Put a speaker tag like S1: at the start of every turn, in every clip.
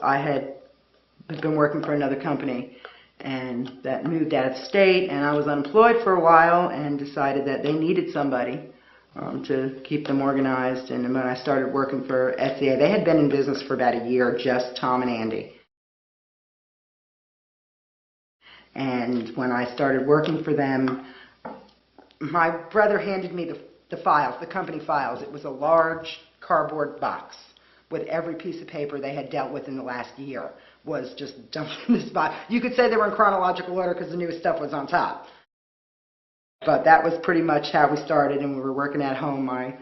S1: I had been working for another company and that moved out of state, and I was unemployed for a while and decided that they needed somebody to keep them organized. And when I started working for SCA, they had been in business for about a year, just Tom and Andy. And when I started working for them, my brother handed me the files, the company files. It was a large cardboard box with every piece of paper they had dealt with in the last year was just dumped in this box. You could say they were in chronological order because the newest stuff was on top. But that was pretty much how we started, and we were working at home. My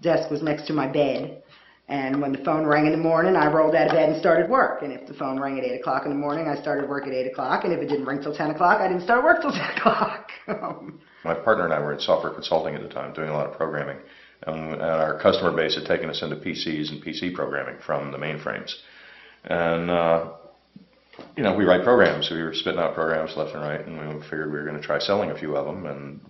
S1: desk was next to my bed, and when the phone rang in the morning, I rolled out of bed and started work. And if the phone rang at 8 o'clock in the morning, I started work at 8 o'clock, and if it didn't ring till 10 o'clock, I didn't start work till 10 o'clock.
S2: My partner and I were in software consulting at the time, doing a lot of programming. And our customer base had taken us into PCs and PC programming from the mainframes. And, we write programs. So we were spitting out programs left and right, and we figured we were going to try selling a few of them. And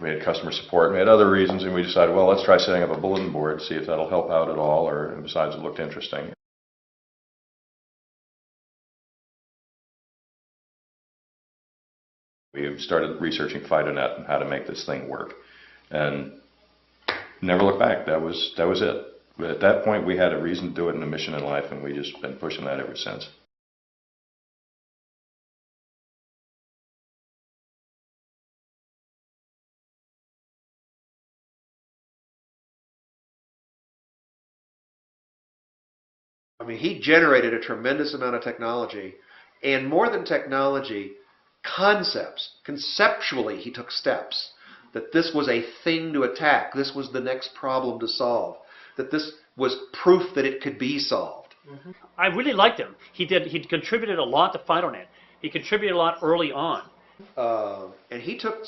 S2: we had customer support, and we had other reasons, and we decided, well, let's try setting up a bulletin board, see if that'll help out at all, or besides it looked interesting. We started researching FidoNet and how to make this thing work, and never looked back. That was it. But at that point, we had a reason to do it and a mission in life, and we just been pushing that ever since.
S3: I mean, he generated a tremendous amount of technology, and more than technology, concepts. Conceptually, he took steps. That this was a thing to attack. This was the next problem to solve. That this was proof that it could be solved.
S4: Mm-hmm. I really liked him. He contributed a lot to FidoNet. He contributed a lot early on.
S3: And he took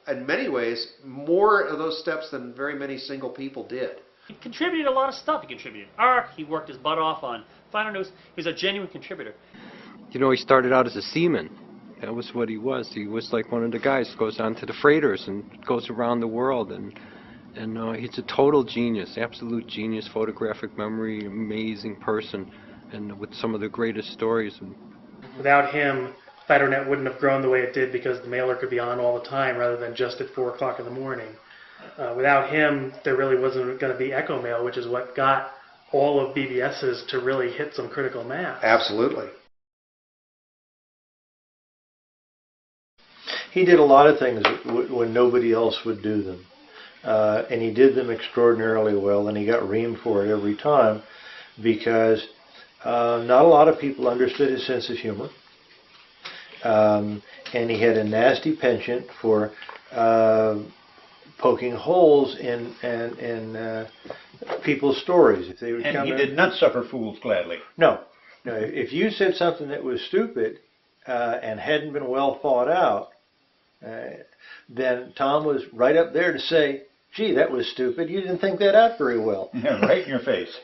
S3: in many ways, more of those steps than very many single people did.
S4: He contributed a lot of stuff. He contributed ARC. He worked his butt off on FidoNet. He was a genuine contributor.
S5: You know, he started out as a seaman. That was what he was. He was like one of the guys who goes on to the freighters and goes around the world. And he's a total genius, absolute genius, photographic memory, amazing person, and with some of the greatest stories.
S6: Without him, FidoNet wouldn't have grown the way it did because the mailer could be on all the time rather than just at 4 o'clock in the morning. Without him, there really wasn't going to be Echo Mail, which is what got all of BBS's to really hit some critical mass.
S3: Absolutely.
S7: He did a lot of things when nobody else would do them. And he did them extraordinarily well, and he got reamed for it every time because not a lot of people understood his sense of humor. And he had a nasty penchant for poking holes in people's stories. If they would
S8: and he did not suffer fools gladly.
S7: No. No. If you said something that was stupid and hadn't been well thought out, then Tom was right up there to say, gee, that was stupid. You didn't think that out very well.
S8: Yeah, right in your face.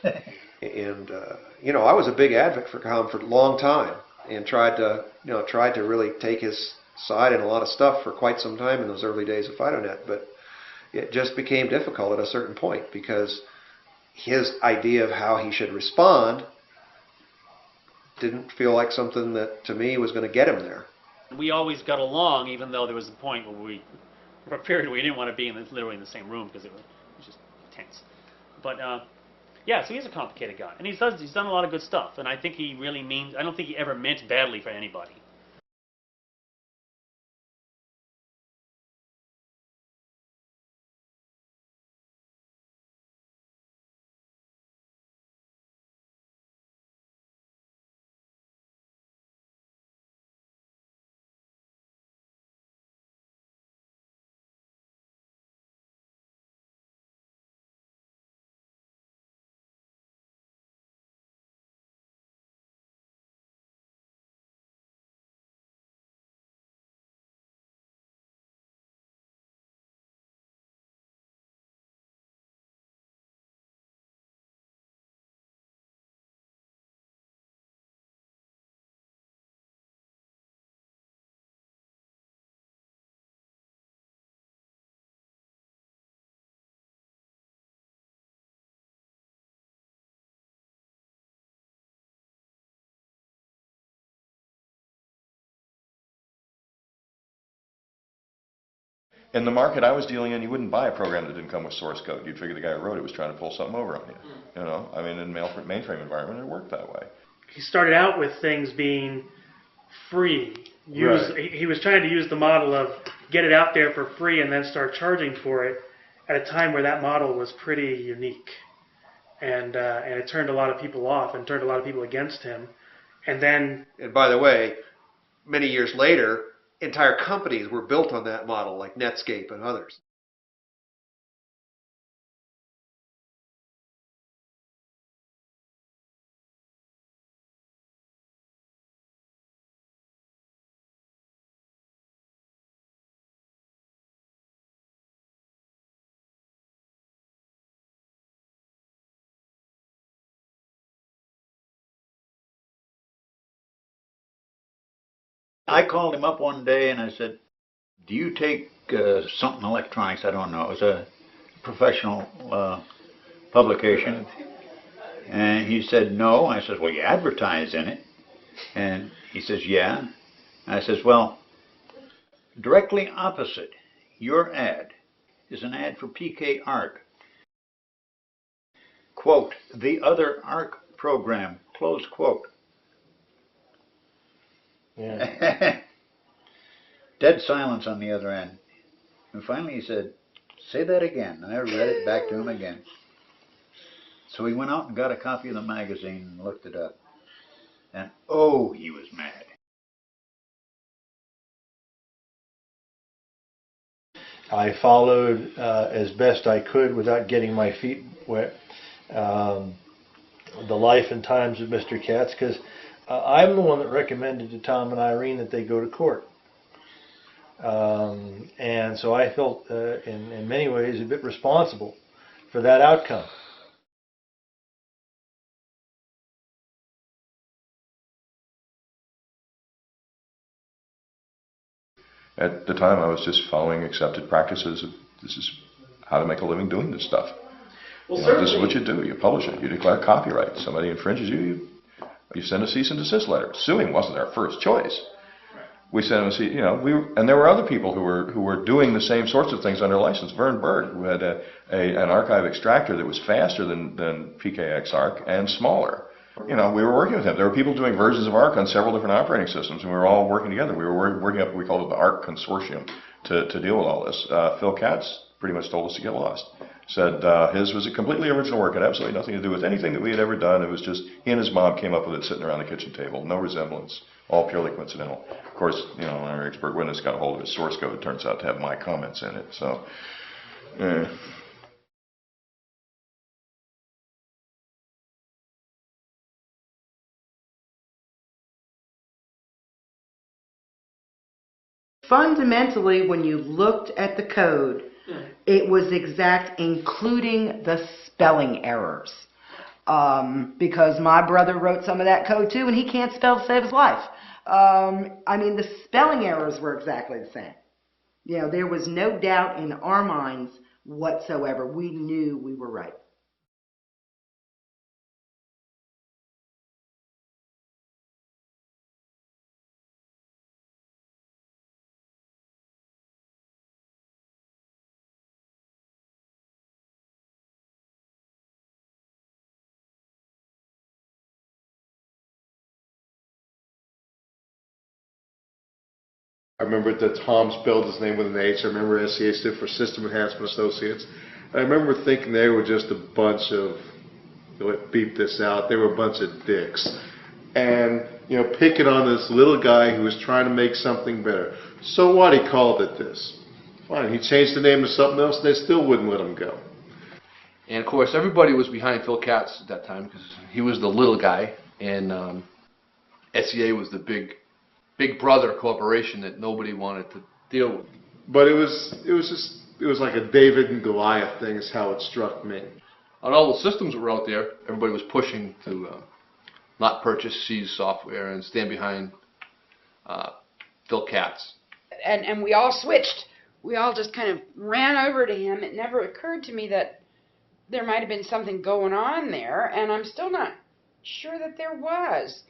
S3: And, I was a big advocate for Tom for a long time and tried to really take his side in a lot of stuff for quite some time in those early days of FidoNet. But it just became difficult at a certain point because his idea of how he should respond didn't feel like something that, to me, was going to get him there.
S4: We always got along, even though there was a point where for a period, we didn't want to be literally in the same room because it was just tense. But yeah, so he's a complicated guy, and he's done a lot of good stuff. And I think he really means. I don't think he ever meant badly for anybody.
S2: In the market I was dealing in, you wouldn't buy a program that didn't come with source code. You'd figure the guy who wrote it was trying to pull something over on you. You know, I mean, in mainframe environment, it worked that way.
S6: He started out with things being free.
S2: Right.
S6: He was trying to use the model of get it out there for free and then start charging for it at a time where that model was pretty unique. And it turned a lot of people off and turned a lot of people against him. And then...
S3: And by the way, many years later, entire companies were built on that model, like Netscape and others.
S8: I called him up one day and I said, do you take something electronics? I don't know. It was a professional publication. And he said, no. I said, well, you advertise in it. And he says, yeah. And I says, well, directly opposite your ad is an ad for PK Arc. Quote, the other Arc program, close quote.
S7: Yeah.
S8: Dead silence on the other end. And finally he said, say that again. And I read it back to him again. So he went out and got a copy of the magazine and looked it up. And oh, he was mad.
S7: I followed as best I could without getting my feet wet the life and times of Mr. Katz, because I'm the one that recommended to Tom and Irene that they go to court. And so I felt in many ways a bit responsible for that outcome.
S2: At the time, I was just following accepted practices. This is how to make a living doing this stuff.
S3: Well,
S2: You know, this is what you do. You publish it. You declare copyright. Somebody infringes you send a cease and desist letter. Suing wasn't our first choice. We sent them a cease, you know, and there were other people who were doing the same sorts of things under license. Vern Bird, who had an archive extractor that was faster than PKX Arc and smaller. You know, we were working with him. There were people doing versions of Arc on several different operating systems, and we were all working together. We were working up, we called it the Arc Consortium, to deal with all this. Phil Katz pretty much told us to get lost. Said his was a completely original work. It had absolutely nothing to do with anything that we had ever done. It was just he and his mom came up with it sitting around the kitchen table. No resemblance. All purely coincidental. Of course, you know, our expert witness got a hold of his source code. It turns out to have my comments in it. So,
S1: Fundamentally, when you looked at the code, it was exact, including the spelling errors. Because my brother wrote some of that code too, and he can't spell to save his life. I mean, the spelling errors were exactly the same. You know, there was no doubt in our minds whatsoever. We knew we were right.
S9: I remember that Tom spelled his name with an H. I remember SEA stood for System Enhancement Associates. I remember thinking they were just a bunch of, beep this out, they were a bunch of dicks. And, you know, picking on this little guy who was trying to make something better. So what? He called it this. Fine. He changed the name to something else, and they still wouldn't let him go.
S10: And of course, everybody was behind Phil Katz at that time because he was the little guy, and SEA was the big brother corporation that nobody wanted to deal with.
S9: But it was like a David and Goliath thing is how it struck me.
S10: On all the systems that were out there, everybody was pushing to not purchase C's software and stand behind Phil Katz.
S11: And we all switched. We all just kind of ran over to him. It never occurred to me that there might have been something going on there, and I'm still not sure that there was.